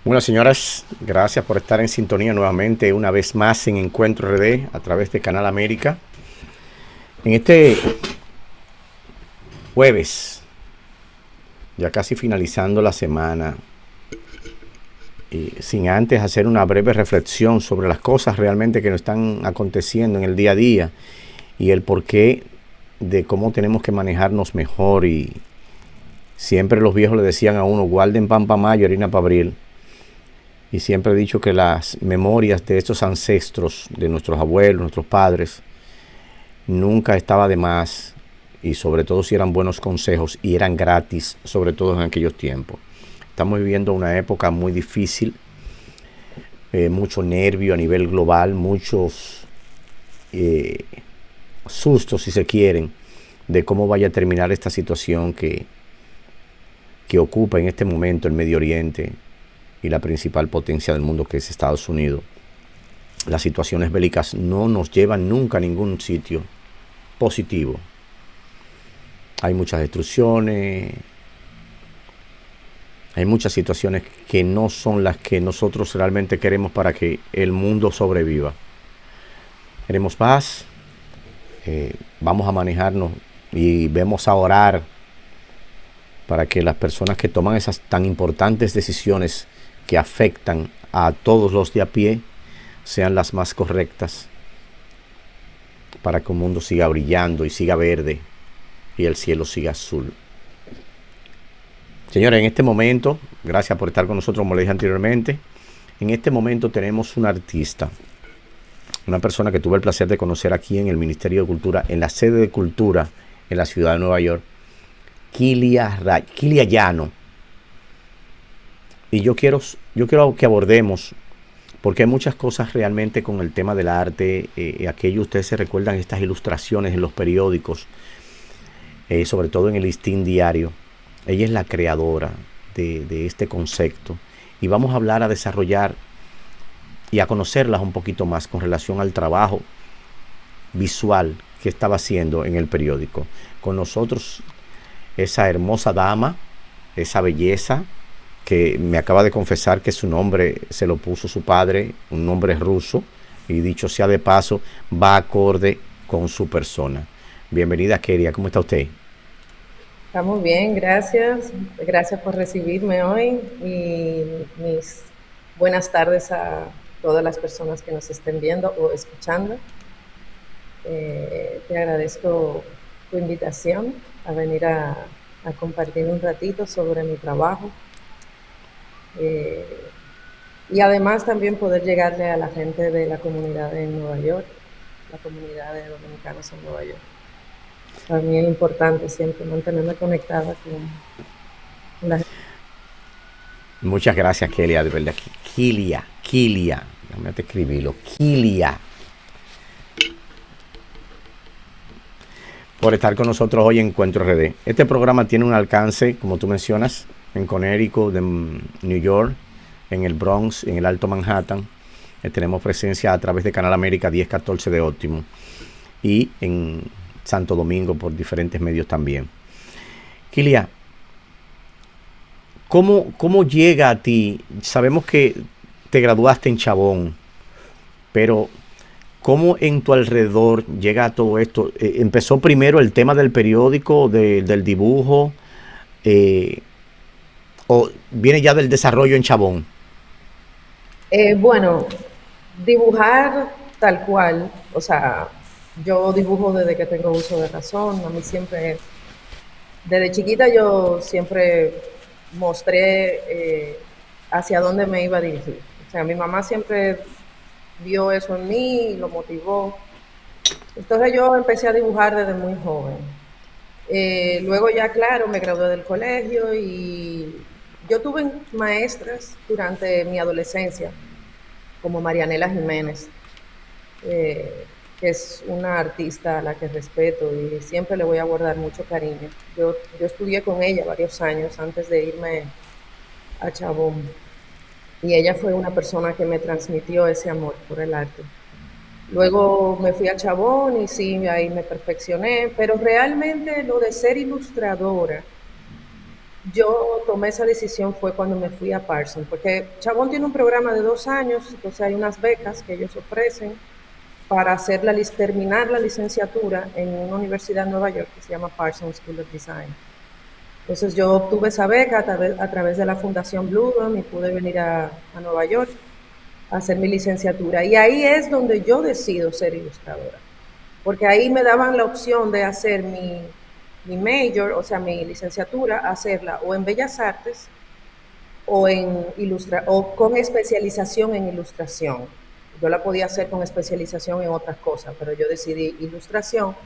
Bueno, señoras, gracias por estar en sintonía nuevamente, una vez más en Encuentro RD a través de Canal América. En este jueves, ya casi finalizando la semana, y sin antes hacer una breve reflexión sobre las cosas realmente que nos están aconteciendo en el día a día y el porqué de cómo tenemos que manejarnos mejor. Y siempre los viejos le decían a uno: guarden pan para mayo, harina para abril. Y siempre he dicho que las memorias de estos ancestros, de nuestros abuelos, nuestros padres, nunca estaba de más, y sobre todo si eran buenos consejos y eran gratis, sobre todo en aquellos tiempos. Estamos viviendo una época muy difícil, mucho nervio a nivel global, muchos eh, sustos, si se quieren, de cómo vaya a terminar esta situación que ocupa en este momento el Medio Oriente y la principal potencia del mundo, que es Estados Unidos. Las situaciones bélicas no nos llevan nunca a ningún sitio positivo. Hay muchas destrucciones, hay muchas situaciones que no son las que nosotros realmente queremos para que el mundo sobreviva. Queremos paz, vamos a manejarnos y vamos a orar para que las personas que toman esas tan importantes decisiones que afectan a todos los de a pie sean las más correctas, para que el mundo siga brillando y siga verde y el cielo siga azul. Señores, en este momento, gracias por estar con nosotros, como le dije anteriormente, en este momento tenemos un artista, una persona que tuve el placer de conocer aquí en el Ministerio de Cultura, en la sede de Cultura en la ciudad de Nueva York, Kilia Llano. Y yo quiero que abordemos, porque hay muchas cosas realmente con el tema del arte. Aquello, ustedes se recuerdan estas ilustraciones en los periódicos, sobre todo en el Listín Diario. Ella es la creadora de este concepto, y vamos a hablar, a desarrollar y a conocerlas un poquito más con relación al trabajo visual que estaba haciendo en el periódico. Con nosotros esa hermosa dama, esa belleza, que me acaba de confesar que su nombre se lo puso su padre, un nombre ruso, y dicho sea de paso, va acorde con su persona. Bienvenida, Kelia, ¿cómo está usted? Está muy bien, gracias. Gracias por recibirme hoy y mis buenas tardes a todas las personas que nos estén viendo o escuchando. Te agradezco tu invitación a venir a compartir un ratito sobre mi trabajo eh, y además también poder llegarle a la gente de la comunidad en Nueva York, la comunidad de dominicanos en Nueva York. Para mí es importante siempre mantenerme conectada con la gente. Muchas gracias, Kelia, de verdad. Kilia, déjame te escribirlo, Kilia, por estar con nosotros hoy en Encuentro RD. Este programa tiene un alcance, como tú mencionas, en Connecticut, en New York, en el Bronx, en el Alto Manhattan. Tenemos presencia a través de Canal América 1014 de Óptimo, y en Santo Domingo por diferentes medios también. Kilia, ¿cómo llega a ti? Sabemos que te graduaste en Chabón, pero ¿cómo en tu alrededor llega todo esto? ¿Empezó primero el tema del periódico, del dibujo, eh, o viene ya del desarrollo en Chabón? Bueno, dibujar tal cual, o sea, yo dibujo desde que tengo uso de razón, a mí siempre, desde chiquita yo siempre mostré hacia dónde me iba a dirigir. O sea, mi mamá siempre vio eso en mí y lo motivó. Entonces yo empecé a dibujar desde muy joven. Luego ya, claro, me gradué del colegio y yo tuve maestras durante mi adolescencia, como Marianela Jiménez, que es una artista a la que respeto y siempre le voy a guardar mucho cariño. Yo estudié con ella varios años antes de irme a Chabón y ella fue una persona que me transmitió ese amor por el arte. Luego me fui a Chabón y sí, ahí me perfeccioné, pero realmente lo de ser ilustradora yo tomé esa decisión fue cuando me fui a Parsons, porque Chabón tiene un programa de 2 años, entonces hay unas becas que ellos ofrecen para hacer terminar la licenciatura en una universidad en Nueva York que se llama Parsons School of Design. Entonces yo obtuve esa beca a través de la Fundación Blue Dome y pude venir a Nueva York a hacer mi licenciatura. Y ahí es donde yo decido ser ilustradora, porque ahí me daban la opción de hacer mi major, o sea, mi licenciatura, hacerla o en Bellas Artes o con especialización en ilustración. Yo la podía hacer con especialización en otras cosas, pero yo decidí ilustración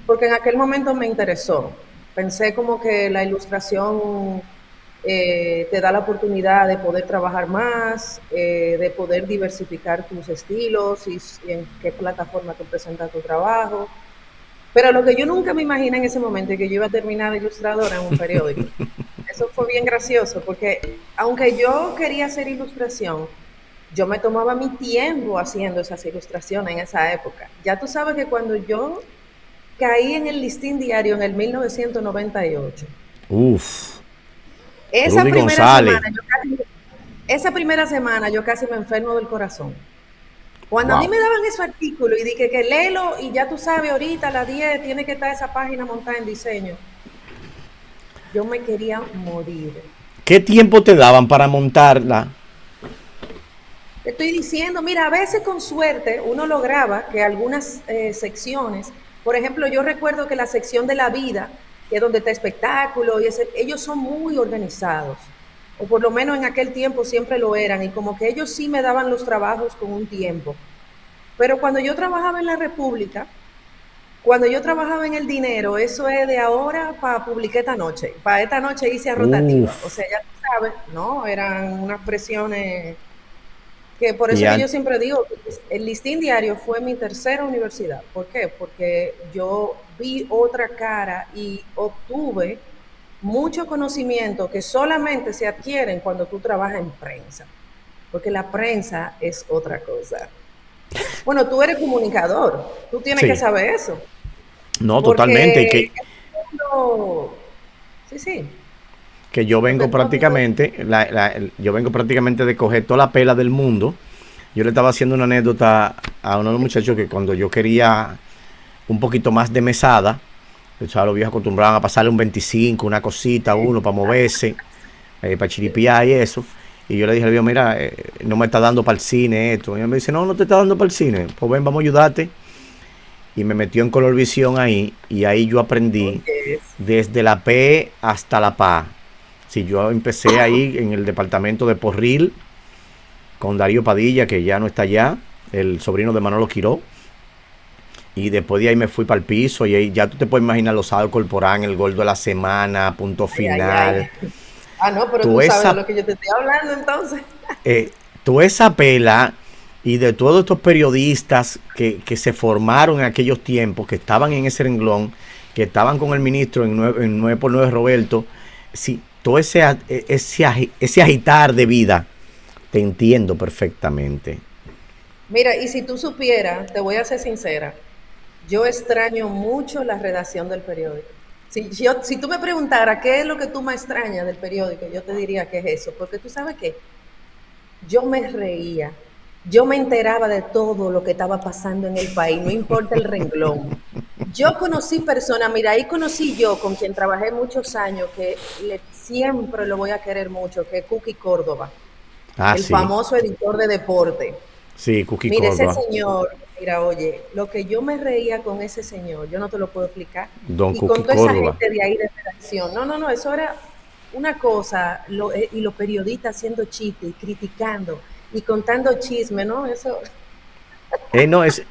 porque en aquel momento me interesó. Pensé como que la ilustración te da la oportunidad de poder trabajar más, de poder diversificar tus estilos y en qué plataforma tú presentas tu trabajo. Pero lo que yo nunca me imaginé en ese momento es que yo iba a terminar de ilustradora en un periódico. Eso fue bien gracioso, porque aunque yo quería hacer ilustración, yo me tomaba mi tiempo haciendo esas ilustraciones en esa época. Ya tú sabes que cuando yo caí en el Listín Diario en el 1998, Uf, esa Rudy primera González. semana yo casi, esa primera semana yo casi me enfermo del corazón. Cuando a mí Wow. me daban esos artículos y dije que léelo y ya tú sabes, ahorita a las 10 tiene que estar esa página montada en diseño, yo me quería morir. ¿Qué tiempo te daban para montarla? Te estoy diciendo, mira, a veces con suerte uno lograba que algunas secciones, por ejemplo, yo recuerdo que la sección de la vida, que es donde está espectáculo, ellos son muy organizados, o por lo menos en aquel tiempo siempre lo eran, y como que ellos sí me daban los trabajos con un tiempo. Pero cuando yo trabajaba en la República, cuando yo trabajaba en el dinero, eso es de ahora para publicar esta noche. Para esta noche hice rotativa. O Uf. sea, ya tú sabes, ¿no? Eran unas presiones que por Y eso que an- yo siempre digo, el Listín Diario fue mi tercera universidad. ¿Por qué? Porque yo vi otra cara y obtuve mucho conocimiento que solamente se adquieren cuando tú trabajas en prensa. Porque la prensa es otra cosa. Bueno, tú eres comunicador, tú tienes que sí, saber eso. no, totalmente. Y Porque sí, sí, que yo porque vengo prácticamente, yo vengo prácticamente de coger toda la pela del mundo. Yo le estaba haciendo una anécdota a uno de los muchachos que cuando yo quería un poquito más de mesada, o sea, los viejos acostumbraban a pasarle un 25, una cosita a uno para moverse, para chiripiar y eso. Y yo le dije al viejo, mira, no me está dando para el cine esto. Y él me dice, no, no te está dando para el cine. Pues ven, vamos a ayudarte. Y me metió en Colorvisión ahí. Y ahí yo aprendí oye, desde la P hasta la PA. Si yo empecé ahí en el departamento de Porril con Darío Padilla, que ya no está allá, el sobrino de Manolo Quiró. Y después de ahí me fui para el piso y ahí ya tú te puedes imaginar los sábados corporán, el gol de la semana, punto ay, ay, ay. final. Ah, no, pero Tú tú sabes de esa, lo que yo te estoy hablando entonces. tú esa pela y de todos estos periodistas que se formaron en aquellos tiempos, que estaban en ese renglón, que estaban con el ministro en 9x9 Roberto, sí, todo ese agitar de vida, te entiendo perfectamente. Mira, y si tú supieras, te voy a ser sincera, yo extraño mucho la redacción del periódico. Si tú me preguntaras qué es lo que tú más extrañas del periódico, yo te diría que es eso, porque tú sabes qué, yo me reía, yo me enteraba de todo lo que estaba pasando en el país, no importa el renglón. Yo conocí personas, mira, ahí conocí yo con quien trabajé muchos años, que siempre lo voy a querer mucho, que es Cookie Córdoba, Ah, el sí, famoso editor de deporte. sí, Cookie Mire, ese Córdoba, señor, mira, oye, lo que yo me reía con ese señor, yo no te lo puedo explicar. Don Y con Cookie toda esa Córdoba. gente de ahí de redacción. No, no, no, eso era una cosa, y los periodistas haciendo chistes y criticando y contando chisme, ¿no? Eso, No, ese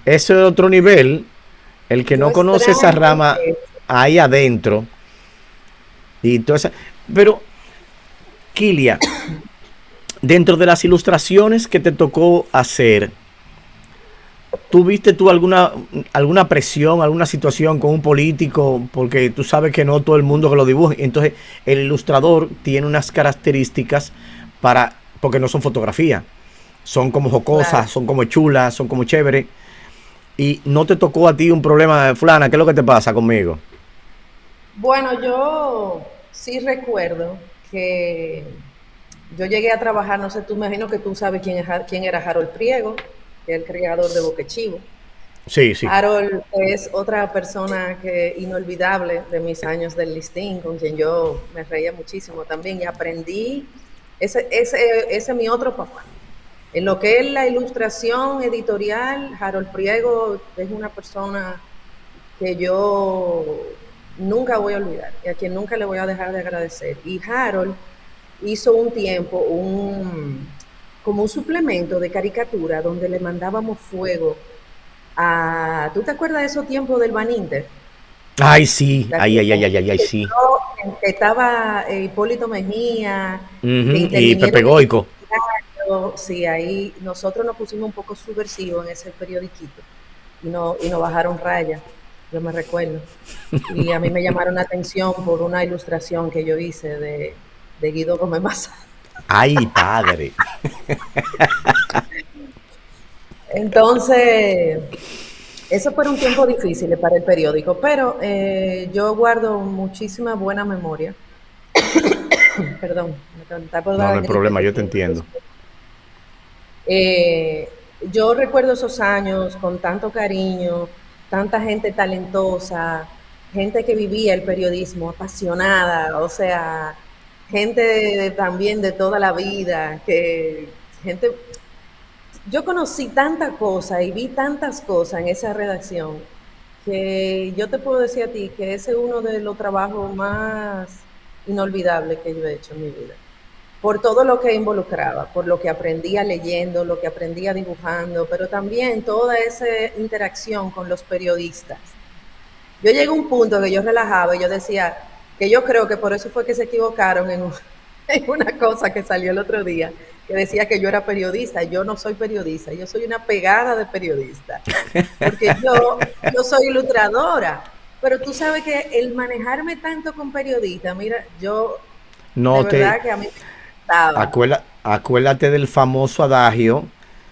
es otro nivel. El que yo no conoce esa extraño rama eso. ahí adentro y toda esa. Pero, Kilia, dentro de las ilustraciones que te tocó hacer, ¿tuviste tú alguna presión, alguna situación con un político? Porque tú sabes que no todo el mundo que lo dibuja. Entonces, el ilustrador tiene unas características porque no son fotografías. Son como Claro. jocosas, son como chulas, son como chéveres. Y no te tocó a ti un problema de fulana, ¿qué es lo que te pasa conmigo? Bueno, yo sí recuerdo que yo llegué a trabajar, no sé, tú me imagino que tú sabes quién era Harold Priego, que es el creador de Boquechivo. Sí, sí. Harold es otra persona que inolvidable de mis años del listín, con quien yo me reía muchísimo también y aprendí, ese es mi otro papá. En lo que es la ilustración editorial, Harold Priego es una persona que yo nunca voy a olvidar y a quien nunca le voy a dejar de agradecer. Y Harold hizo un tiempo como un suplemento de caricatura donde le mandábamos fuego a... ¿Tú te acuerdas de esos tiempos del Baninter? Ay, sí. ¿Te Ay, ay, ay, acuerdas? ay, ay, ay, sí. Que estaba Hipólito Mejía, que Ujú. Y Pepe intervinieron en Goico. el sí, ahí nosotros nos pusimos un poco subversivos en ese periodiquito y nos bajaron raya, yo me recuerdo. Y a mí me llamaron la atención por una ilustración que yo hice de Guido Gómez Mazza. Ay, padre. Entonces, eso fue un tiempo difícil para el periódico, pero yo guardo muchísima buena memoria. Perdón, me está por No, dar no la hay gripe problema, que yo te tengo. entiendo. Yo recuerdo esos años con tanto cariño, tanta gente talentosa, gente que vivía el periodismo apasionada, o sea, también de toda la vida, yo conocí tanta cosa y vi tantas cosas en esa redacción que yo te puedo decir a ti que ese es uno de los trabajos más inolvidables que yo he hecho en mi vida por todo lo que involucraba, por lo que aprendía leyendo, lo que aprendía dibujando, pero también toda esa interacción con los periodistas. Yo llegué a un punto que yo relajaba y yo decía que yo creo que por eso fue que se equivocaron en una cosa que salió el otro día, que decía que yo era periodista. Yo no soy periodista, yo soy una pegada de periodista, porque yo soy ilustradora. Pero tú sabes que el manejarme tanto con periodistas, mira, yo de No te. verdad que a mí me gustaba. Acuérdate del famoso adagio: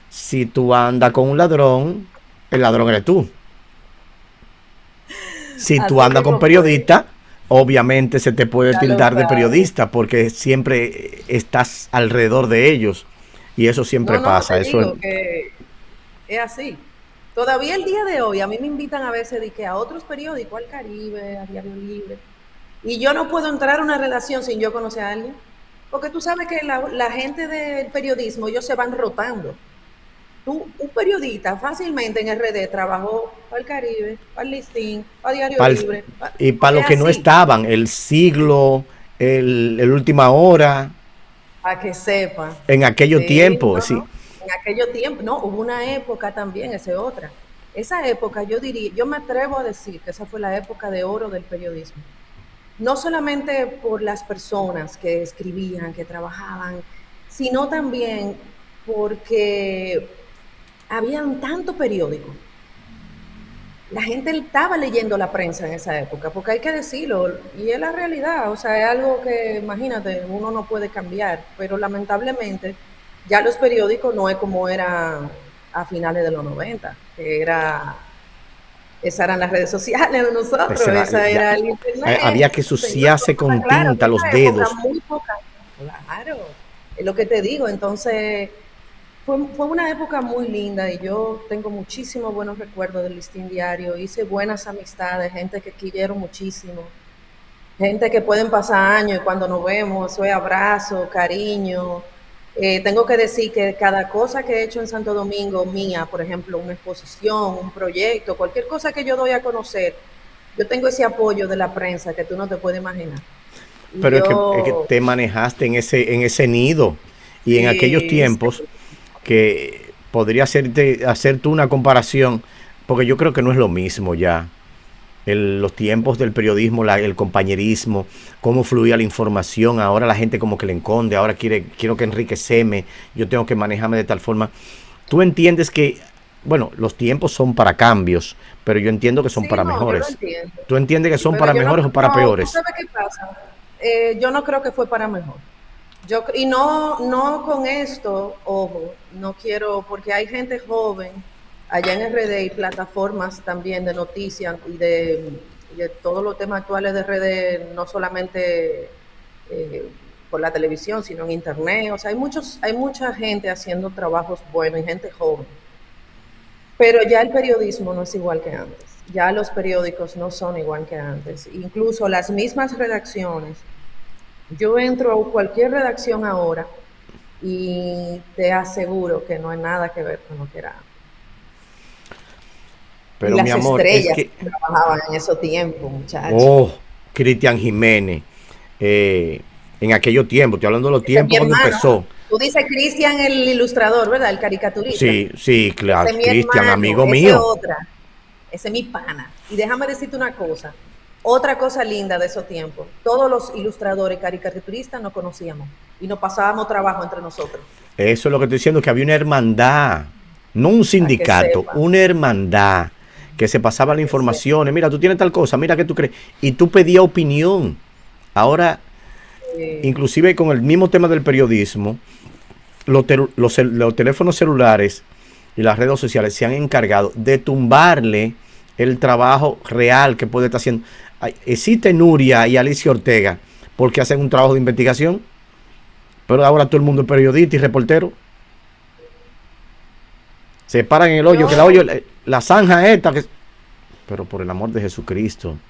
si tú andas con un ladrón, el ladrón eres tú. Si tú Así andas con mismo fue, periodista, obviamente se te puede ya lo tildar de sabes. periodista porque siempre estás alrededor de ellos. Y eso siempre No, no, pasa. te Eso es. digo que es así. Todavía el día de hoy, a mí me invitan a veces de que a otros periódicos, al Caribe, a Diario Libre, y yo no puedo entrar a una redacción sin yo conocer a alguien, porque tú sabes que la gente del periodismo, ellos se van rotando. Un periodista fácilmente en RD trabajó para el Caribe, para el Listín, para Diario Pa'l- Libre, y para porque los es que no así. estaban, el siglo, el última hora, A que sepa. en aquellos Sí, tiempos, no, sí. no. En aquello tiempo, no, hubo una época también, esa es otra. Esa época, yo diría, yo me atrevo a decir que esa fue la época de oro del periodismo. No solamente por las personas que escribían, que trabajaban, sino también porque habían tanto periódico, la gente estaba leyendo la prensa en esa época, porque hay que decirlo, y es la realidad, o sea, es algo que, imagínate, uno no puede cambiar, pero lamentablemente ya los periódicos no es como era a finales de los 90, que esas eran las redes sociales de nosotros, esa era el internet, Había que señor, suciarse todo está con claro, en tinta los esa época dedos. muy poca, claro, es lo que te digo, entonces fue una época muy linda y yo tengo muchísimos buenos recuerdos del Listín Diario. Hice buenas amistades, gente que quiero muchísimo, gente que pueden pasar años y cuando nos vemos, eso es abrazo, cariño. Tengo que decir que cada cosa que he hecho en Santo Domingo, mía, por ejemplo, una exposición, un proyecto, cualquier cosa que yo doy a conocer, yo tengo ese apoyo de la prensa que tú no te puedes imaginar. Y Pero es que yo, te manejaste en ese nido. Y en aquellos sí, tiempos sí, que podría hacer tú una comparación, porque yo creo que no es lo mismo ya. Los tiempos del periodismo, el compañerismo, cómo fluía la información, ahora la gente como que le enconde, ahora quiero que enriqueceme, yo tengo que manejarme de tal forma. Tú entiendes que, bueno, los tiempos son para cambios, pero yo entiendo que son sí, para no, yo lo mejores. entiendo. ¿Tú entiendes que son Pero para yo no, mejores o para no, tú peores? sabes qué pasa. Yo no creo que fue para mejor. Y no, no con esto, ojo, no quiero, porque hay gente joven allá en RD y plataformas también de noticias y de todos los temas actuales de redes, no solamente eh, por la televisión, sino en internet. O sea, hay mucha gente haciendo trabajos buenos y gente joven. Pero ya el periodismo no es igual que antes. Ya los periódicos no son igual que antes. Incluso las mismas redacciones. Yo entro a cualquier redacción ahora y te aseguro que no hay nada que ver con lo que era antes. Y Pero mi las amor, es estrellas que, que trabajaban en esos tiempos, muchachos. oh, Cristian Jiménez, eh, en aquellos tiempos, estoy hablando de los Ese es mi tiempos cuando hermano. empezó. Tú dices Cristian el ilustrador, ¿verdad? El caricaturista. Sí, sí, claro, Ese es mi Cristian, hermano, amigo ese es mío. otra. Ese es mi pana. Y déjame decirte una cosa. Otra cosa linda de esos tiempos. Todos los ilustradores y caricaturistas nos conocíamos y nos pasábamos trabajo entre nosotros. Eso es lo que estoy diciendo, que había una hermandad, no un Para que sindicato, sepa. una hermandad, que se pasaba Para la que sepa. información, mira, tú tienes tal cosa, mira qué tú crees, y tú pedías opinión. Ahora, Eh, inclusive con el mismo tema del periodismo, los teléfonos celulares y las redes sociales se han encargado de tumbarle el trabajo real que puede estar haciendo. Existe Nuria y Alicia Ortega porque hacen un trabajo de investigación, pero ahora todo el mundo es periodista y reportero. Se paran en el hoyo, que la yo, hoyo, la zanja esta, que... pero por el amor de Jesucristo,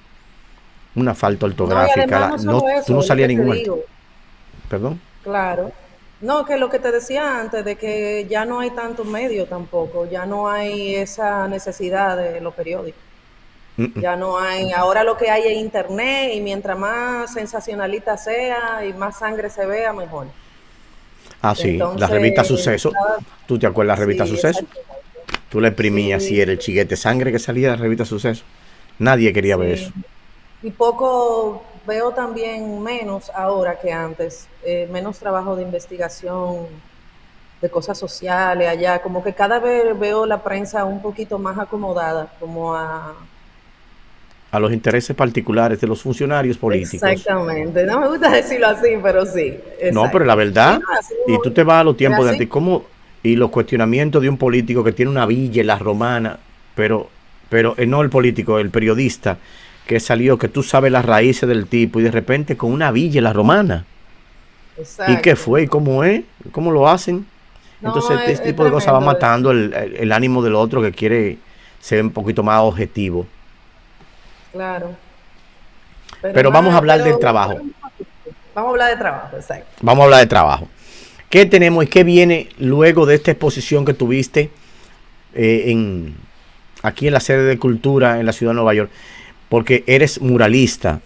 una falta no, y ortográfica, además no no, solo tú no eso, es lo salías que te ningún arte. digo. Perdón. Claro. No, que lo que te decía antes, de que ya no hay tanto medio tampoco, ya no hay esa necesidad de los periódicos. Mm -mm. Ya no hay, ahora lo que hay es internet y mientras más sensacionalista sea y más sangre se vea, mejor. Ah, sí, la Entonces, revista Suceso. ¿Tú te acuerdas de la revista sí, Suceso? exactamente. Tú la imprimías y Sí, era el chiguete sangre que salía de la revista Suceso. Nadie quería ver eso. sí. Y poco veo también menos ahora que antes, menos trabajo de investigación de cosas sociales allá, como que cada vez veo la prensa un poquito más acomodada, como a... A los intereses particulares de los funcionarios políticos. Exactamente, no me gusta decirlo así, pero sí, No, pero la exacto. Sí, verdad, no, así y mismo, tú te vas a los es tiempos de así. antes, ¿cómo? Y los cuestionamientos de un político que tiene una villa en la romana, pero, pero no el político, el periodista que salió, que tú sabes las raíces del tipo y de repente con una villa en la romana. ¿Y qué Exacto. fue? ¿Y cómo es? ¿Cómo lo hacen? No, Entonces, este es tipo de cosas va tremendo eso. matando el ánimo del otro que quiere ser un poquito más objetivo. Claro. Pero Pero vamos a nada, hablar del trabajo. vamos a hablar de trabajo, exacto. Vamos a hablar de trabajo. ¿Qué tenemos y qué viene luego de esta exposición que tuviste en, aquí en la sede de cultura en la ciudad de Nueva York? Porque eres muralista.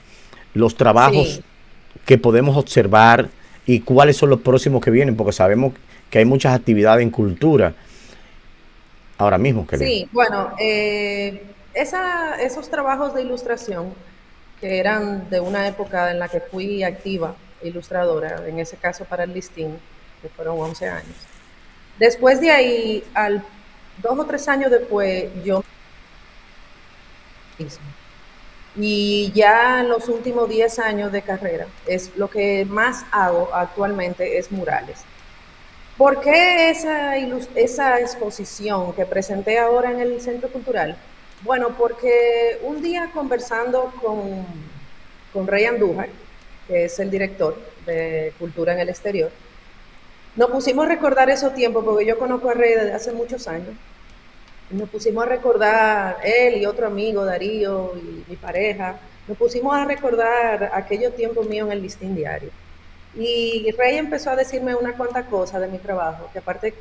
Los trabajos Sí, que podemos observar y cuáles son los próximos que vienen, porque sabemos que hay muchas actividades en cultura ahora mismo. sí, bueno, esos trabajos de ilustración que eran de una época en la que fui activa ilustradora, en ese caso para el listín, que fueron 11 años. Después de ahí, al 2 o 3 años después, yo mismo. Y ya en los últimos 10 años de carrera, es lo que más hago actualmente es murales. ¿Por qué esa exposición que presenté ahora en el Centro Cultural? Bueno, porque un día conversando con Rey Andújar, que es el director de Cultura en el Exterior, nos pusimos a recordar esos tiempos, porque yo conozco a Rey desde hace muchos años, y nos pusimos a recordar, él y otro amigo, Darío, y mi pareja, nos pusimos a recordar aquellos tiempos míos en el Listín Diario. Y Rey empezó a decirme una cuanta cosa de mi trabajo, que aparte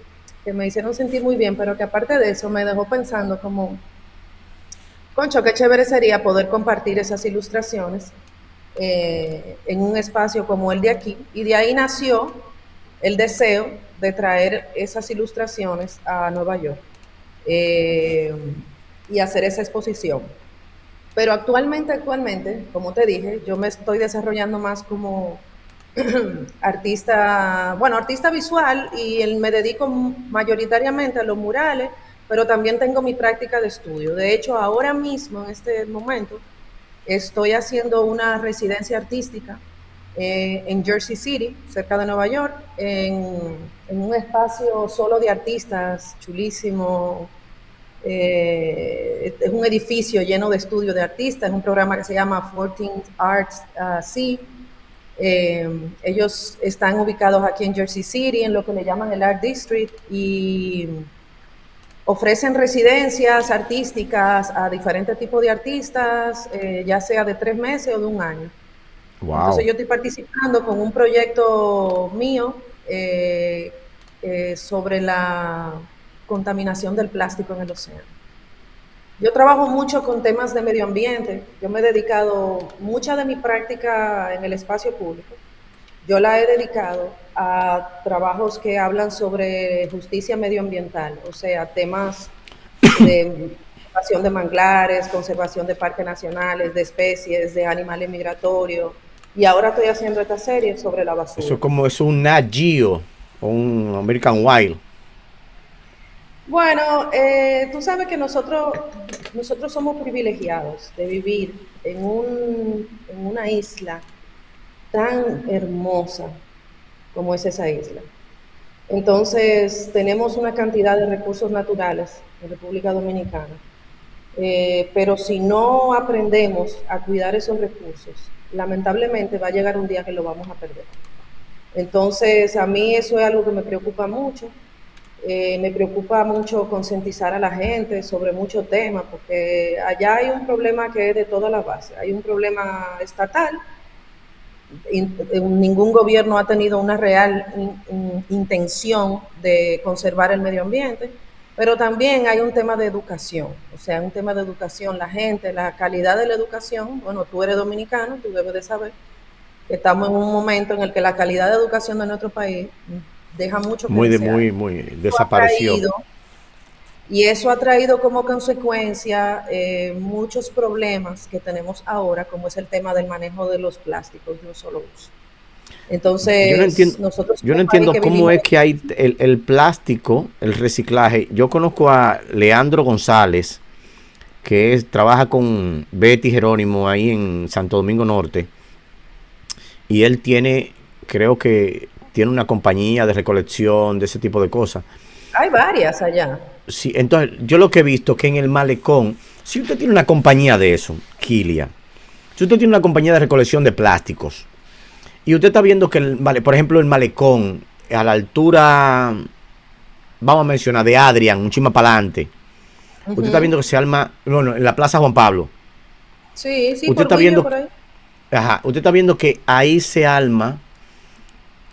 que me hicieron sentir muy bien, pero que aparte de eso me dejó pensando como, concho, qué chévere sería poder compartir esas ilustraciones en un espacio como el de aquí. Y de ahí nació el deseo de traer esas ilustraciones a Nueva York eh, y hacer esa exposición. Pero actualmente, como te dije, yo me estoy desarrollando más como artista, bueno, artista visual y me dedico mayoritariamente a los murales, pero también tengo mi práctica de estudio. De hecho, ahora mismo, en este momento, estoy haciendo una residencia artística en Jersey City, cerca de Nueva York, en un espacio solo de artistas chulísimo, Es un edificio lleno de estudios de artistas, es un programa que se llama 14 Arts C. Ellos están ubicados aquí en Jersey City, en lo que le llaman el Art District, y ofrecen residencias artísticas a diferentes tipos de artistas, ya sea de 3 meses o de un año. Entonces Wow. yo estoy participando con un proyecto mío sobre la contaminación del plástico en el océano. Yo trabajo mucho con temas de medio ambiente. Yo me he dedicado mucha de mi práctica en el espacio público. Yo la he dedicado a trabajos que hablan sobre justicia medioambiental, o sea, temas de conservación de manglares, conservación de parques nacionales, de especies, de animales migratorios. Y ahora estoy haciendo esta serie sobre la Eso basura. es como es un Nat Geo o un American Wild. Bueno, tú sabes que nosotros somos privilegiados de vivir en una isla tan hermosa como es esa isla. Entonces, tenemos una cantidad de recursos naturales en República Dominicana, pero si no aprendemos a cuidar esos recursos, lamentablemente va a llegar un día que lo vamos a perder. Entonces, a mí eso es algo que me preocupa mucho. Me preocupa mucho concientizar a la gente sobre muchos temas, porque allá hay un problema que es de todas las bases. Hay un problema estatal, ningún gobierno ha tenido una real intención de conservar el medio ambiente, pero también hay un tema de educación, o sea, un tema de educación, la gente, la calidad de la educación. Bueno, tú eres dominicano, tú debes de saber que estamos en un momento en el que la calidad de educación de nuestro país deja mucho que desear. Muy Eso ha desapareció. traído, y eso ha traído como consecuencia muchos problemas que tenemos ahora, como es el tema del manejo de los plásticos de un solo uso. Yo no entiendo, Entonces, nosotros yo no somos un país entiendo que cómo vivimos es que hay el plástico, el reciclaje. Yo conozco a Leandro González, que trabaja con Betty Jerónimo ahí en Santo Domingo Norte, y él tiene, creo que tiene una compañía de recolección de ese tipo de cosas. hay varias allá. Sí, entonces, yo lo que he visto que en el malecón, si usted tiene una compañía de eso, Kilia, si usted tiene una compañía de recolección de plásticos, y usted está viendo que, por ejemplo, el malecón, a la altura, vamos a mencionar, de Adrian, un chima para adelante, usted está Ujú. viendo que se arma, bueno, en la Plaza Juan Pablo, Sí, sí, usted por está Guilla, viendo, por ahí. ajá, usted está viendo que ahí se arma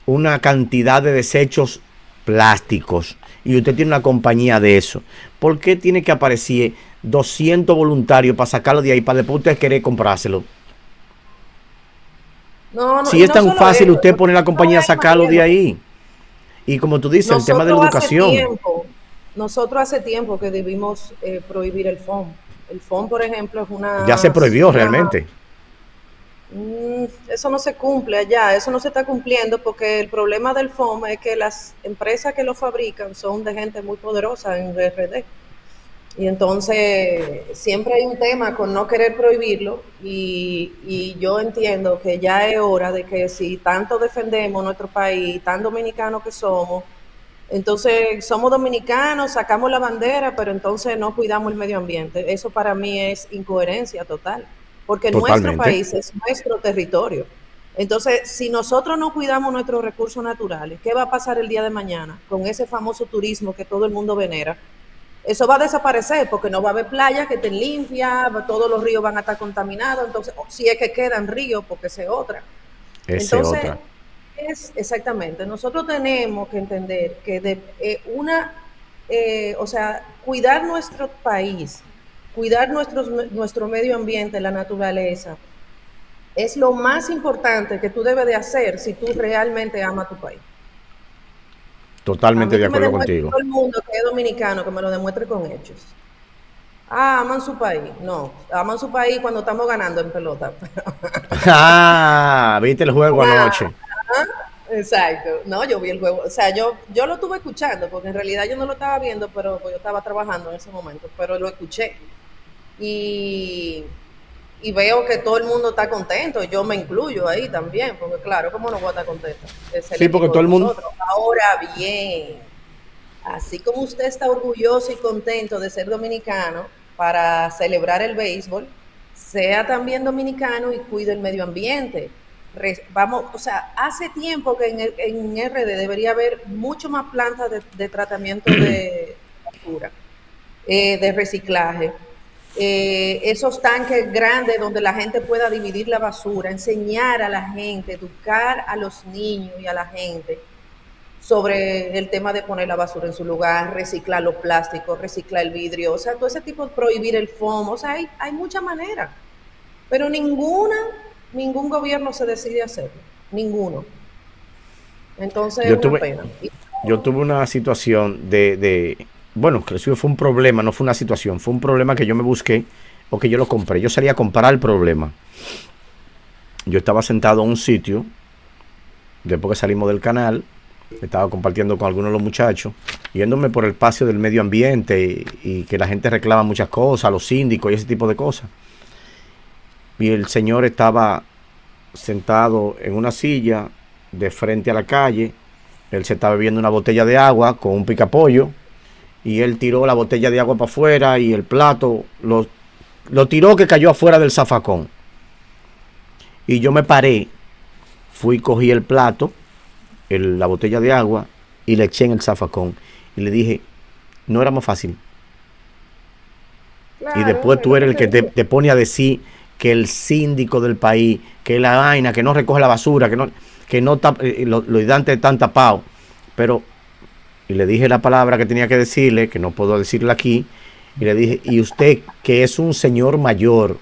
una cantidad de desechos plásticos y usted tiene una compañía de eso. ¿Por qué tiene que aparecer 200 voluntarios para sacarlo de ahí para después usted querer comprárselo? No, no, Si y es no tan solo fácil eso, usted porque poner la no compañía a es ahí sacarlo de moviéndolo. ahí. Y como tú dices, el tema de la Nosotros hace educación tiempo, nosotros hace tiempo que debimos prohibir el FOM. El FOM, por ejemplo, es ya se prohibió realmente. eso no se cumple allá, eso no se está cumpliendo porque el problema del FOM es que las empresas que lo fabrican son de gente muy poderosa en RD. Y entonces siempre hay un tema con no querer prohibirlo y yo entiendo que ya es hora de que si tanto defendemos nuestro país, tan dominicanos que somos, entonces somos dominicanos, sacamos la bandera, pero entonces no cuidamos el medio ambiente. Eso para mí es incoherencia total, porque nuestro Totalmente. país es nuestro territorio. Entonces, si nosotros no cuidamos nuestros recursos naturales, ¿qué va a pasar el día de mañana con ese famoso turismo que todo el mundo venera? Eso va a desaparecer porque no va a haber playas que estén limpias, todos los ríos van a estar contaminados, entonces, si es que quedan ríos, porque esa es otra. Ese Entonces, otra. es exactamente, nosotros tenemos que entender que o sea, cuidar nuestro país, cuidar nuestro medio ambiente, la naturaleza, es lo más importante que tú debes de hacer si tú realmente amas tu país. A Totalmente mí de que me acuerdo demuestre contigo. todo el mundo que es dominicano, que me lo demuestre con hechos. Ah, aman su país. No, aman su país cuando estamos ganando en pelota. Ah, viste el juego Ah, anoche. exacto. No, yo vi el juego. O sea, yo lo estuve escuchando, porque en realidad yo no lo estaba viendo, pero pues, yo estaba trabajando en ese momento, pero lo escuché. Y, y veo que todo el mundo está contento. Yo me incluyo ahí también, porque claro, ¿cómo no voy a estar contenta? Es el Sí, porque equipo todo de el mundo, nosotros. Ahora bien. Así como usted está orgulloso y contento de ser dominicano para celebrar el béisbol, sea también dominicano y cuide el medio ambiente. Vamos, o sea, hace tiempo que en RD debería haber mucho más plantas de tratamiento de basura, de reciclaje, esos tanques grandes donde la gente pueda dividir la basura, enseñar a la gente, educar a los niños y a la gente sobre el tema de poner la basura en su lugar, reciclar los plásticos, reciclar el vidrio, o sea, todo ese tipo de prohibir el foam, o sea, hay muchas maneras, pero ningún gobierno se decide hacerlo, ninguno. Entonces es Yo una tuve, pena. yo tuve una situación bueno, que eso fue un problema, no fue una situación, fue un problema que yo me busqué o que yo lo compré. Yo salí a comprar el problema. Yo estaba sentado en un sitio, después que salimos del canal, estaba compartiendo con algunos de los muchachos, yéndome por el espacio del medio ambiente y que la gente reclama muchas cosas, los síndicos y ese tipo de cosas. Y el señor estaba sentado en una silla de frente a la calle. Él se estaba bebiendo una botella de agua con un picapollo y él tiró la botella de agua para afuera y el plato lo tiró que cayó afuera del zafacón. Y yo me paré, fui, cogí el plato, la botella de agua y le eché en el zafacón. Y le dije, no era más fácil. Y Claro, después es tú lo que eres el te que digo. te pone a decir que el síndico del país, que la vaina, que no recoge la basura, que no los hidantes están tapados. Pero, y le dije la palabra que tenía que decirle, que no puedo decirle aquí, y le dije, y usted que es un señor mayor,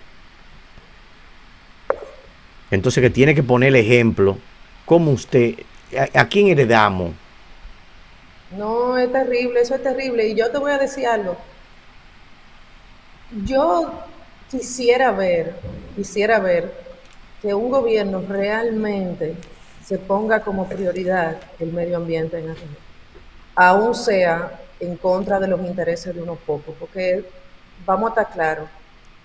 entonces que tiene que poner el ejemplo, como usted, a quién heredamos. No, es terrible, eso es terrible. Y yo te voy a decir algo. Yo quisiera ver que un gobierno realmente se ponga como prioridad el medio ambiente en la región, aún sea en contra de los intereses de unos pocos, porque vamos a estar claros,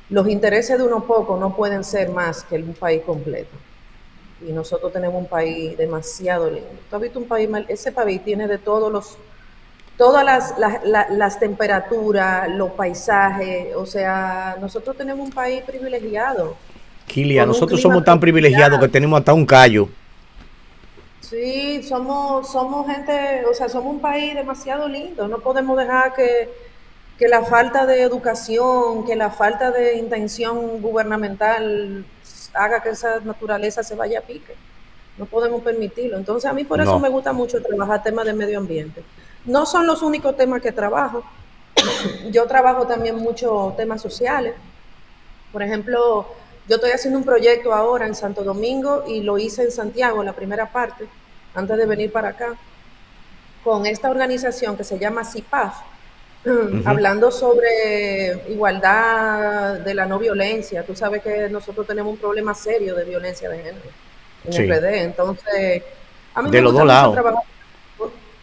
los intereses de unos pocos no pueden ser más que un país completo. Y nosotros tenemos un país demasiado lindo. ¿Tú has visto un país mal? Ese país tiene de todas las temperaturas, los paisajes, o sea, nosotros tenemos un país privilegiado, Kilia, con un nosotros clima somos tan privilegiados que tropical. tenemos hasta un callo. Sí, somos gente, o sea, somos un país demasiado lindo. No podemos dejar que la falta de educación, que la falta de intención gubernamental haga que esa naturaleza se vaya a pique. No podemos permitirlo. Entonces, a mí por eso No. me gusta mucho trabajar temas de medio ambiente. No son los únicos temas que trabajo. Yo trabajo también mucho temas sociales. Por ejemplo, yo estoy haciendo un proyecto ahora en Santo Domingo y lo hice en Santiago, la primera parte, antes de venir para acá, con esta organización que se llama CIPAF, Ujú. hablando sobre igualdad de la no violencia. Tú sabes que nosotros tenemos un problema serio de violencia de género en Sí, RD. Entonces, a mí me de los gusta dos mucho lados. trabajar,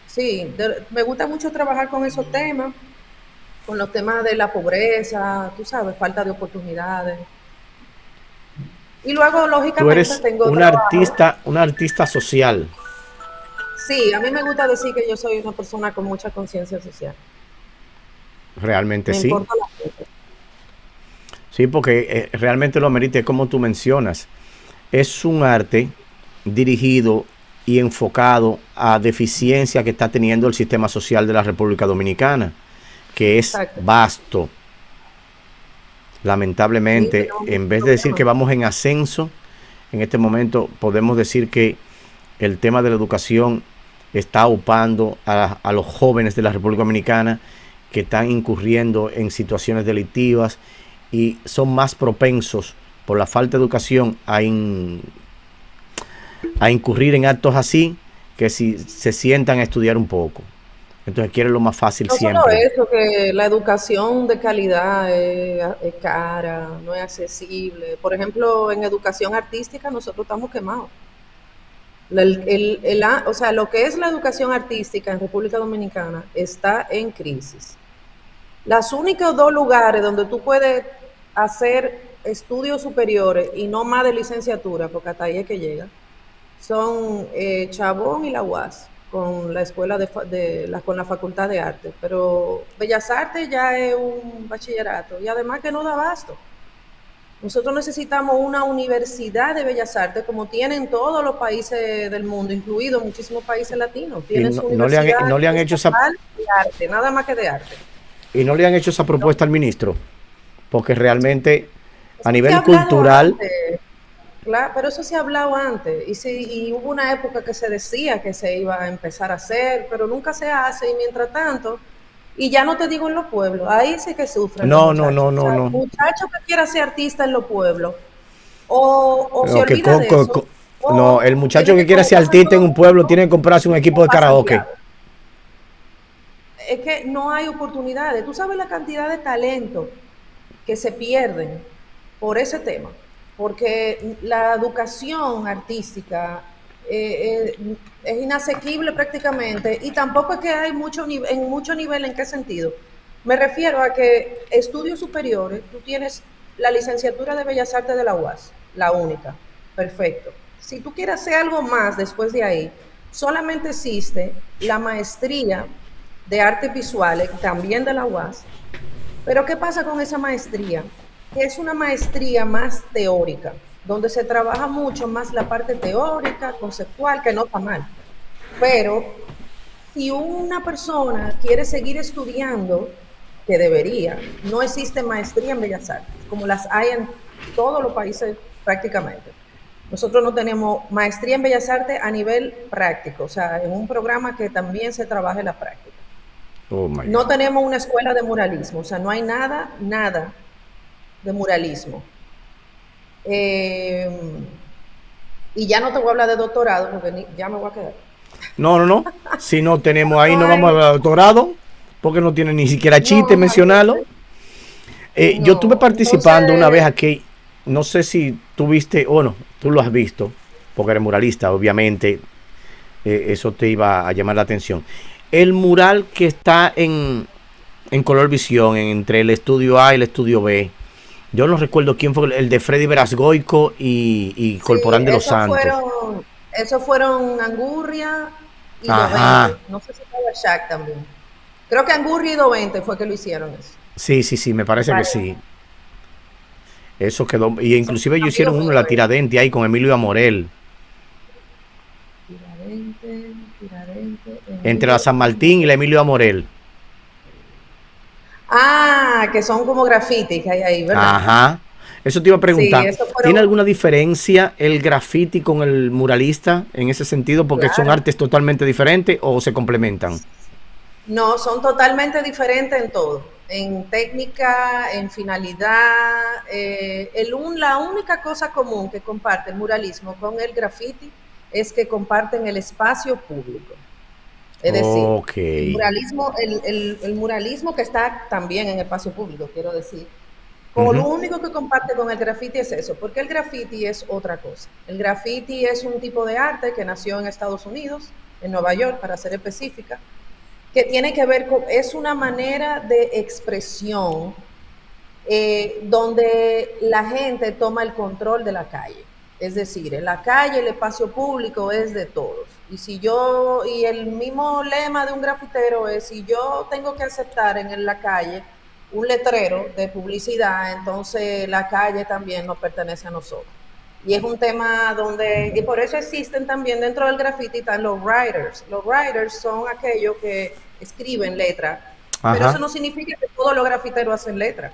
sí, me gusta mucho trabajar con esos temas, con los temas de la pobreza, tú sabes, falta de oportunidades. Y luego, Tú lógicamente, eres tengo trabajo. una artista social. Sí, a mí me gusta decir que yo soy una persona con mucha conciencia social. Realmente Me sí. importa la gente. Sí, porque realmente lo amerita, es como tú mencionas. Es un arte dirigido y enfocado a deficiencia que está teniendo el sistema social de la República Dominicana, que es Exacto. vasto. Sí, Lamentablemente, tenemos muchos en vez de decir que problemas. vamos en ascenso, en este momento podemos decir que el tema de la educación está upando a los jóvenes de la República Dominicana que están incurriendo en situaciones delictivas y son más propensos por la falta de educación a incurrir en actos así que si se sientan a estudiar un poco. Entonces quieren lo más fácil No solo siempre. eso, que la educación de calidad es cara, no es accesible. Por ejemplo, en educación artística nosotros estamos quemados. O sea, lo que es la educación artística en República Dominicana está en crisis. Los únicos dos lugares donde tú puedes hacer estudios superiores y no más de licenciatura, porque hasta ahí es que llega, son Chabón y la UAS. con la escuela con la Facultad de Arte, pero Bellas Artes ya es un bachillerato y además que no da abasto. Nosotros necesitamos una universidad de Bellas Artes como tienen todos los países del mundo, incluidos muchísimos países latinos. Y Tienen su universidad no le han hecho estatal de arte, nada más que de arte. y no le han hecho esa No. propuesta al ministro, porque realmente a Eso se ha nivel hablado cultural, antes, claro, pero eso se ha hablado antes. Y hubo una época que se decía que se iba a empezar a hacer, pero nunca se hace. Y mientras tanto, y ya no te digo en los pueblos, ahí sí que sufren los no, no, muchachos. no, O sea, no, el no. muchacho que quiera ser artista en los pueblos, o se O que olvida de eso, no, el o muchacho tiene que que quiera ser cogerse artista en todo un pueblo mundo tiene que comprarse un equipo de para karaoke. Santiago. Es que no hay oportunidades. Tú sabes la cantidad de talento que se pierden por ese tema, porque la educación artística es inasequible prácticamente y tampoco es que hay en mucho nivel. ¿En qué sentido? Me refiero a que estudios superiores, tú tienes la licenciatura de Bellas Artes de la UAS, la única, perfecto. Si tú quieres hacer algo más después de ahí, solamente existe la maestría de artes visuales, también de la UAS. Pero ¿qué pasa con esa maestría? Que es una maestría más teórica, donde se trabaja mucho más la parte teórica, conceptual, que no está mal. Pero si una persona quiere seguir estudiando, que debería, no existe maestría en Bellas Artes, como las hay en todos los países prácticamente. Nosotros no tenemos maestría en Bellas Artes a nivel práctico, o sea, en un programa que también se trabaje la práctica. Oh my No God. tenemos una escuela de muralismo, o sea, no hay nada de muralismo. Eh, y ya no te voy a hablar de doctorado, porque ya me voy a quedar. No, no, no. Si no tenemos ahí, No no vamos a hay, hablar de doctorado, porque no tiene ni siquiera chiste no, mencionarlo. imagínate. Yo estuve No, participando una vez entonces, aquí, no sé si tú viste, o no, tú lo has visto, porque eres muralista, obviamente, eso te iba a llamar la atención. El mural que está en Color Visión, entre el estudio A y el estudio B, yo no recuerdo quién fue, el de Freddy Verasgoico y sí, Corporán de los Santos. esos fueron Angurria y Ajá, Dovente. No sé si estaba Shaq también. Creo que Angurria y Dovente fue que lo hicieron eso. sí, sí, sí, me Me parece que parece. sí. Eso quedó, y Son inclusive ellos hicieron amigos uno en míos. la Tiradente ahí con Emilio Amorel, entre la Emilio San Martín y la Amorés. Emilio Amorel. Ah, que son como graffiti que hay ahí, ¿verdad? Ajá. Eso te iba a Sí, preguntar. esos ¿Tiene fueron, alguna diferencia el graffiti con el muralista en ese sentido? Porque son claro. artes totalmente diferentes o se complementan. No, son totalmente diferentes en todo, en técnica, en finalidad. La única cosa común que comparte el muralismo con el graffiti es que comparten el espacio público. Es decir, Ok. el muralismo que está también en el espacio público, quiero decir, como lo Ujú. único que comparte con el graffiti es eso, porque el graffiti es otra cosa. El graffiti es un tipo de arte que nació en Estados Unidos, en Nueva York, para ser específica, que tiene que ver con, es una manera de expresión donde la gente toma el control de la calle. Es decir, en la calle el espacio público es de todos. Y el mismo lema de un grafitero es, si yo tengo que aceptar en la calle un letrero de publicidad, entonces la calle también nos pertenece a nosotros. Y es un tema y por eso existen también dentro del graffiti están los writers. Los writers son aquellos que escriben letras, pero eso Ajá. no significa que todos los grafiteros hacen letras.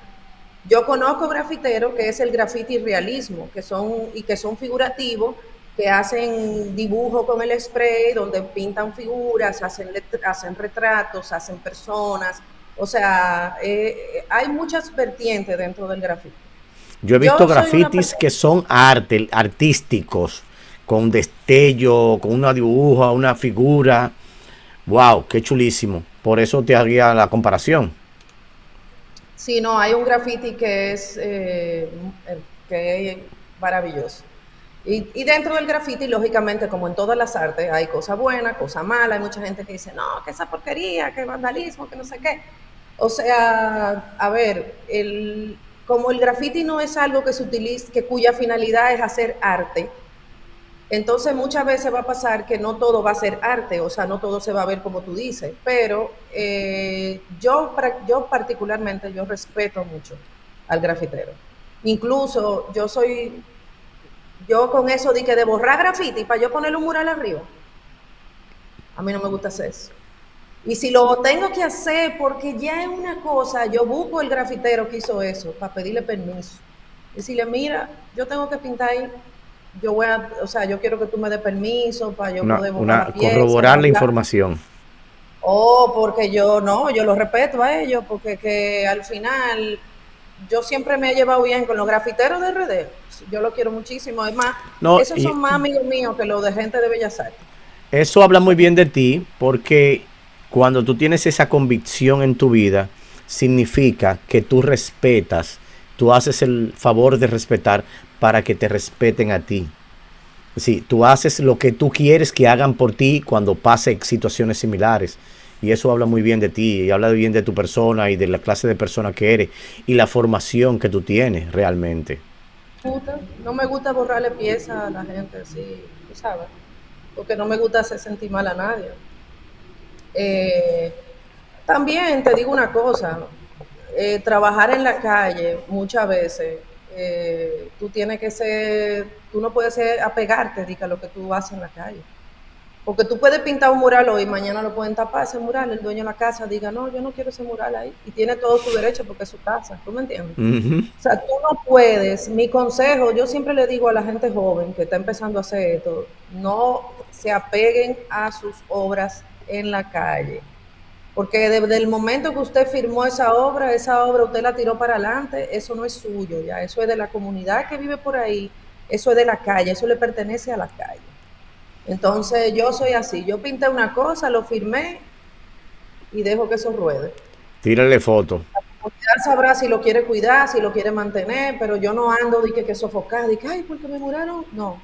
Yo conozco grafiteros que es el graffiti realismo, que son figurativos, que hacen dibujo con el spray, donde pintan figuras, hacen retratos, hacen personas. O sea, hay muchas vertientes dentro del graffiti. Yo he visto Yo soy una grafitis persona, que son artísticos, con destello, con una dibujo, una figura. Wow, qué chulísimo. Por eso te haría la comparación. sí, no, hay un graffiti que es maravilloso. Y dentro del graffiti, lógicamente, como en todas las artes, hay cosas buenas, cosas malas. Hay mucha gente que dice, no, que esa porquería, que vandalismo, que no sé qué. O sea, a ver, como el graffiti no es algo que se utiliza, que cuya finalidad es hacer arte, Entonces muchas veces va a pasar que no todo va a ser arte, o sea, no todo se va a ver como tú dices, pero yo particularmente, yo respeto mucho al grafitero. Incluso yo con eso de que de borrar grafiti para yo ponerle un mural arriba, a mí no me gusta hacer eso. Y si lo tengo que hacer porque ya es una cosa, yo busco el grafitero que hizo eso para pedirle permiso. Decirle, mira, yo tengo que pintar ahí, o sea, yo quiero que tú me des permiso para yo poder borrar la pieza, Corroborar bla, la bla. información. O porque yo no, yo lo respeto a ellos, porque que al final yo siempre me he llevado bien con los grafiteros de RD. Yo lo quiero muchísimo. Es más, No, esos y son más amigos míos que los de gente de Bellas Artes. eso habla muy bien de ti porque cuando tú tienes esa convicción en tu vida, significa que tú respetas, tú haces el favor de respetar para que te respeten a ti. Sí, tú haces lo que tú quieres que hagan por ti cuando pase situaciones similares. Y eso habla muy bien de ti, y habla bien de tu persona y de la clase de persona que eres y la formación que tú tienes realmente. No me gusta borrarle piezas a la gente, así, tú sabes, porque no me gusta hacer sentir mal a nadie. Eh, También te digo una cosa, trabajar en la calle muchas veces, tú no puedes apegarte a lo que tú haces en la calle. Porque tú puedes pintar un mural hoy, mañana lo pueden tapar ese mural, el dueño de la casa diga, no, yo no quiero ese mural ahí. Y tiene todo su derecho porque es su casa, ¿tú me entiendes? Ujú. O sea, tú no puedes, mi consejo, yo siempre le digo a la gente joven que está empezando a hacer esto, no se apeguen a sus obras en la calle. Porque desde el momento que usted firmó esa obra usted la tiró para adelante, eso no es suyo ya, eso es de la comunidad que vive por ahí, eso es de la calle, eso le pertenece a la calle. Entonces yo soy así, yo pinté una cosa, lo firmé y dejo que eso ruede. Tírale foto. La comunidad sabrá si lo quiere cuidar, si lo quiere mantener, pero yo no ando de que sofocar, de que, ay, porque me muraron. No,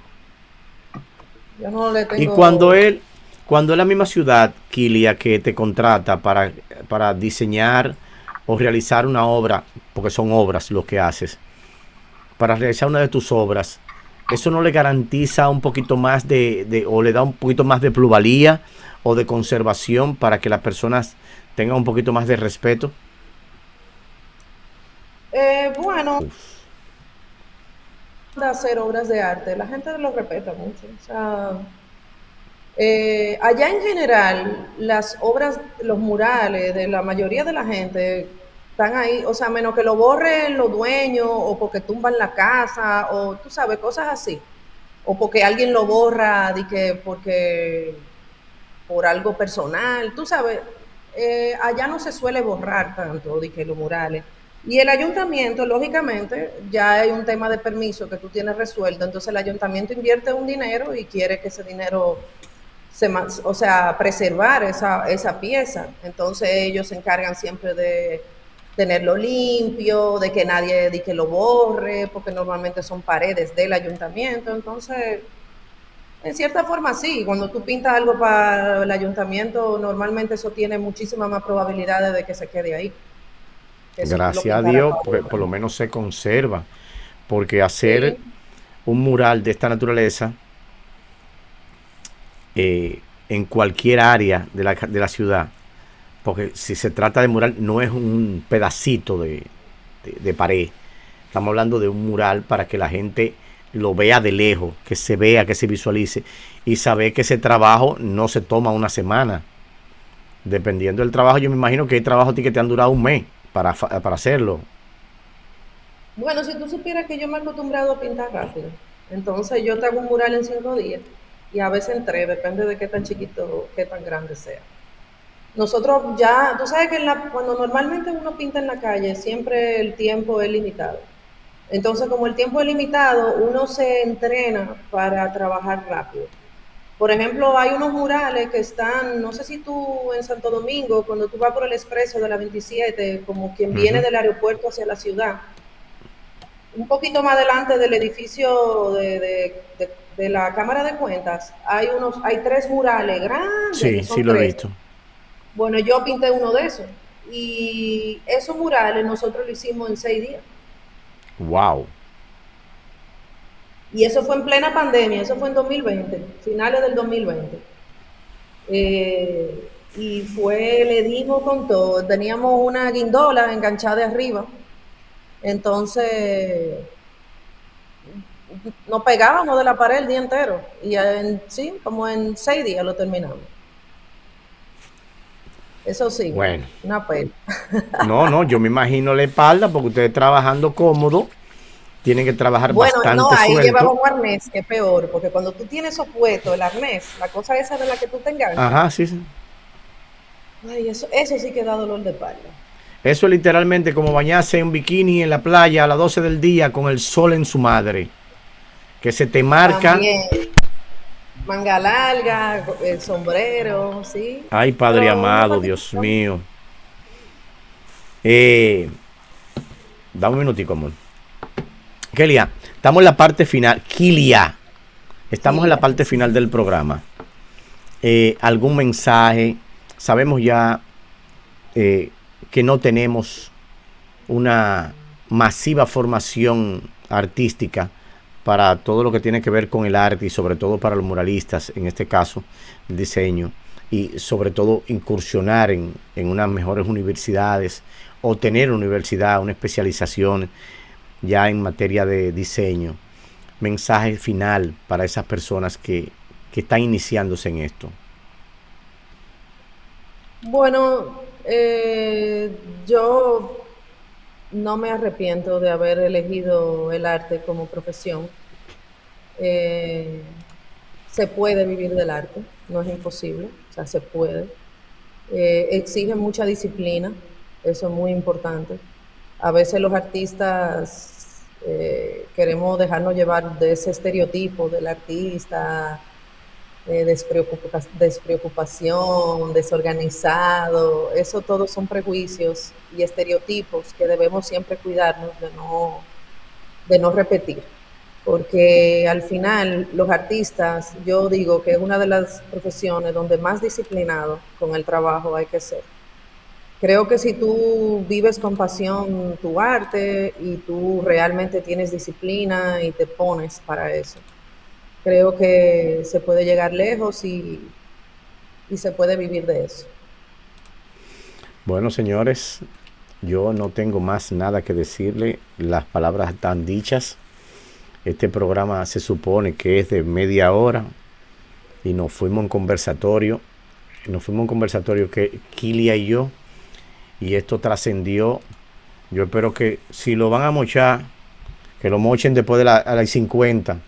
yo no le Y tengo. cuando es la misma ciudad, Kilia, que te contrata para diseñar o realizar una obra, porque son obras lo que haces, para realizar una de tus obras, ¿eso no le garantiza un poquito más o le da un poquito más de plusvalía o de conservación para que las personas tengan un poquito más de respeto? Bueno, de hacer obras de arte, la gente lo respeta mucho. O sea, allá en general, las obras, los murales de la mayoría de la gente están ahí, o sea, menos que lo borren los dueños o porque tumban la casa o tú sabes, cosas así. O porque alguien lo borra de que porque por algo personal, tú sabes, allá no se suele borrar tanto de que los murales. Y el ayuntamiento, lógicamente, ya hay un tema de permiso que tú tienes resuelto, entonces el ayuntamiento invierte un dinero y quiere que ese dinero o sea, preservar esa pieza. Entonces ellos se encargan siempre de tenerlo limpio, de que nadie de que lo borre, porque normalmente son paredes del ayuntamiento. Entonces, en cierta forma sí, cuando tú pintas algo para el ayuntamiento, normalmente eso tiene muchísimas más probabilidades de que se quede ahí, que si tú lo Gracias a pintaras Dios, para porque otro. por lo menos se conserva. Porque hacer Sí, un mural de esta naturaleza en cualquier área de la ciudad, porque si se trata de mural, no es un pedacito de pared. Estamos hablando de un mural para que la gente lo vea de lejos, que se vea, que se visualice y saber que ese trabajo no se toma una semana. Dependiendo del trabajo, yo me imagino que hay trabajos que te han durado un mes para hacerlo. bueno, si tú supieras que yo me he acostumbrado a pintar rápido, entonces yo te hago un mural en 5 días y a veces en 3, depende de qué tan chiquito o qué tan grande sea. Nosotros ya, tú sabes que cuando normalmente uno pinta en la calle, siempre el tiempo es limitado. Entonces, como el tiempo es limitado, uno se entrena para trabajar rápido. Por ejemplo, hay unos murales que están, no sé si tú en Santo Domingo, cuando tú vas por el expreso de la 27, como quien viene Ujú. del aeropuerto hacia la ciudad, un poquito más adelante del edificio de la Cámara de Cuentas, hay 3 murales grandes, que Sí, sí son lo he 3. visto. Bueno, yo pinté uno de esos. Y esos murales nosotros lo hicimos en 6 días. Wow. Y eso fue en plena pandemia, eso fue en 2020, finales del 2020. Le dimos con todo. Teníamos una guindola enganchada de arriba. Entonces, nos pegábamos de la pared el día entero. Y sí, como en 6 días lo terminamos. Eso sí, Bueno, una pena. no, yo me imagino la espalda porque ustedes trabajando cómodo, tienen que trabajar Bueno, no, bastante ahí suelto. llevaba un arnés, que es peor, porque cuando tú tienes eso puesto, el arnés, la cosa esa de la que tú te enganchas, Ajá, sí, sí. ay, eso sí que da dolor de espalda. Eso es literalmente como bañarse en bikini en la playa a las 12 del día con el sol en su madre. Que se te marca. También manga larga, el sombrero, sí, Ay, Padre pero una amado, patita. Dios mío. Eh, Dame un minutico, amor. Kelia, estamos en la parte final. Kilia, estamos en la Kilia, parte sí. final del programa. ¿Algún mensaje? Sabemos ya que no tenemos una masiva formación artística para todo lo que tiene que ver con el arte y sobre todo para los muralistas, en este caso, el diseño, y sobre todo incursionar en unas mejores universidades o tener una universidad, una especialización ya en materia de diseño. Mensaje final para esas personas que están iniciándose en esto. Bueno, yo no me arrepiento de haber elegido el arte como profesión. Eh, Se puede vivir del arte, no es imposible, o sea, se puede. Exige mucha disciplina, eso es muy importante. A veces los artistas queremos dejarnos llevar de ese estereotipo del artista, despreocupación, desorganizado, eso todos son prejuicios y estereotipos que debemos siempre cuidarnos de no repetir, porque al final los artistas, yo digo que es una de las profesiones donde más disciplinado con el trabajo hay que ser. Creo que si tú vives con pasión tu arte y tú realmente tienes disciplina y te pones para eso, creo que se puede llegar lejos y se puede vivir de eso. Bueno, señores, yo no tengo más nada que decirle. Las palabras están dichas. Este programa se supone que es de media hora y nos fuimos en conversatorio. Nos fuimos en conversatorio que Kilia y yo, y esto trascendió. Yo espero que si lo van a mochar, que lo mochen después de a las 50.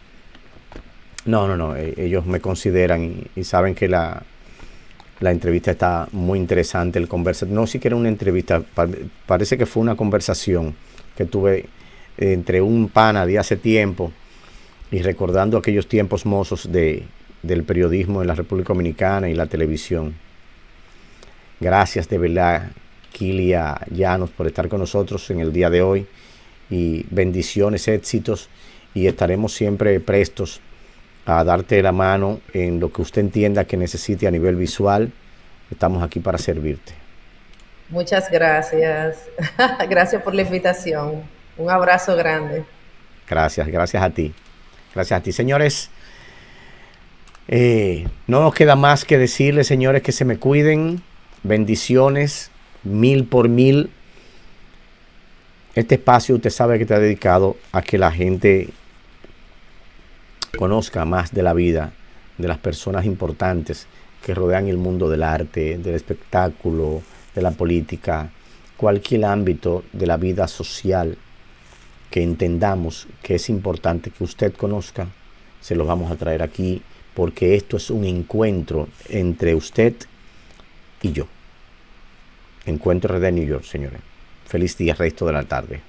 No, ellos me consideran y saben que la entrevista está muy interesante. El no siquiera una entrevista, parece que fue una conversación que tuve entre un pana de hace tiempo y recordando aquellos tiempos mozos del periodismo en la República Dominicana y la televisión. Gracias de verdad, Kilia Llanos, por estar con nosotros en el día de hoy, y bendiciones, éxitos, y estaremos siempre prestos a darte la mano en lo que usted entienda que necesite a nivel visual. Estamos aquí para servirte. Muchas gracias. Gracias por la invitación. Un abrazo grande. Gracias a ti. Gracias a ti, señores. No nos queda más que decirles, señores, que se me cuiden. Bendiciones, 1000 por 1000. Este espacio usted sabe que está dedicado a que la gente conozca más de la vida, de las personas importantes que rodean el mundo del arte, del espectáculo, de la política, cualquier ámbito de la vida social que entendamos que es importante que usted conozca, se lo vamos a traer aquí, porque esto es un encuentro entre usted y yo. Encuentro RD New York, señores. Feliz día, resto de la tarde.